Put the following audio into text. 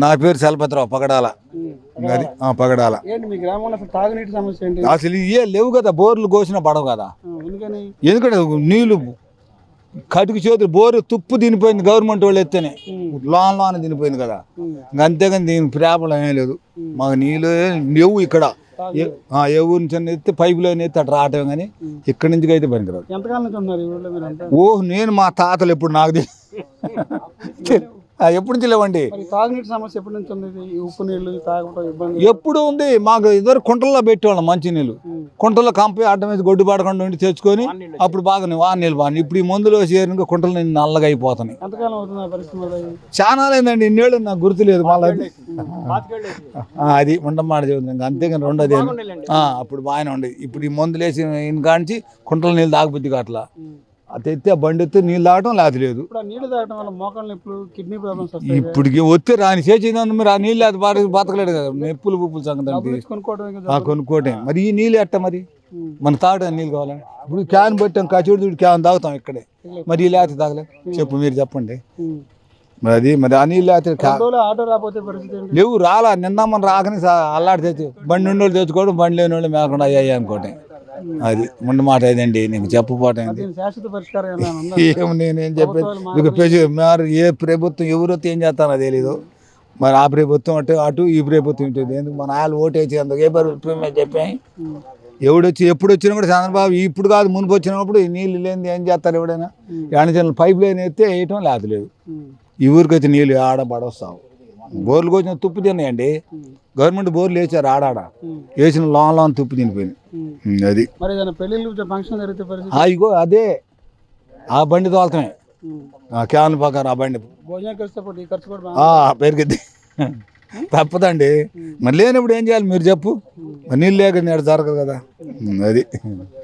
నా పేరు చలపతిరావు పగడాల. అది పగడాల. ఏంటి మీ గ్రామంలో అసలు తాగునీటి సమస్య ఏంటి? అసలు ఇవే లేవు కదా, బోర్లు కోసినా పడవు కదా. ఎందుకంటే నీళ్లు కటుకు చేతులు బోరు తుప్పు తినిపోయింది గవర్నమెంట్ వాళ్ళు ఎత్తేనే, లోన తినిపోయింది కదా. అంతేగాని దీని ప్రాబ్లం ఏం లేదు. మాకు నీళ్ళు లేవు ఇక్కడ. ఏ ఊరి నుంచి ఎత్తే పైపులో ఎత్తే అటు రావటం, కానీ ఇక్కడి నుంచి అయితే పనికిరాదు. నేను మా తాతలు ఎప్పుడు నాకు ఎప్పటి నుంచి లేవండి. తాగునీటి సమస్య ఎప్పటి నుంచి ఉంది? ఉప్పు నీళ్లు తాగడం ఇబ్బంది ఎప్పుడు ఉంది. మాకు ఇద్దరు కుంటల్లో పెట్టేవాళ్ళం మంచి నీళ్ళు. కుంటల్లో కంపి అడ్డం మీద గొడ్డు పడకుండా ఉండి తెచ్చుకొని అప్పుడు బాగా నీళ్ళు బాగా. ఇప్పుడు ఈ మందులో చేరిన కుంటలు నేను నల్లగా అయిపోతాయి. చాలా లేదండి, ఇన్నేళ్ళు నాకు గుర్తులేదు. మళ్ళీ అది ఉండమాట చెబుతుంది. అంతేగాని రెండోది అప్పుడు బాగానే ఉండేది. ఇప్పుడు ఈ మందులు వేసి కానించి కుంటల నీళ్ళు తాగబుద్ది అట్లా అది ఎత్తే బండి ఎత్తే నీళ్ళు తాగటం లేదు. ఇప్పటికి వస్తే రాని చేసింది మీరు ఆ నీళ్ళు అది బతకలేడు కదా. నెప్పులు పుప్పులు సంగతి కొనుక్కోవటం. మరి ఈ నీళ్ళు ఎట్ట మరి మన తాగడానికి నీళ్ళు కావాలా? ఇప్పుడు క్యాన్ పెట్టాం, కచోడి క్యాన్ తాగుతాం ఇక్కడే. మరి ఈ లేకపోతే తాగలేదు చెప్పు, మీరు చెప్పండి. మరి ఆ నీళ్ళు లేవు రాలా. నిన్న మన రాకని అల్లాడి తెచ్చి బండి ఉండేవాళ్ళు తెచ్చుకోవడం, బండి లేని వాళ్ళు మేకుండా అయ్యాయి అనుకోవటం. అది ముందు మాట ఏదండి నీకు చెప్పపోవటం. ఏమి నేనేం చెప్పేది మరి ఏ ప్రభుత్వం ఎవరైతే ఏం చేస్తానో తెలీదు. మరి ఆ ప్రభుత్వం అటు ఈ ప్రభుత్వం ఉంటుంది. ఎందుకు మన వాళ్ళు ఓటేసి అందుకు ఏ ప్రభుత్వం చెప్పాయి. ఎప్పుడు వచ్చినా కూడా చంద్రబాబు ఇప్పుడు కాదు మునుపు వచ్చినప్పుడు నీళ్ళు లేని ఏం చేస్తారు ఎవడైనా. ఎండచనలు పైప్ లైన్ ఎత్తే వేయటం లేదు. ఈ ఊరికైతే నీళ్ళు ఆడ పడొస్తావు. బోర్లు వచ్చిన తుప్పు తిన్నాయండి. గవర్నమెంట్ బోర్లు వేసారు ఆడాడ, వేసిన లోన్ తుప్పు తినిపోయింది. అది ఇగో అదే ఆ బండి తోలటమే క్యాన్ ప్రకారం. ఆ బండి పెరిగిద్ది తప్పదండి. మరి లేనప్పుడు ఏం చేయాలి మీరు చెప్పు. నీళ్ళు లేక జరగదు కదా. అది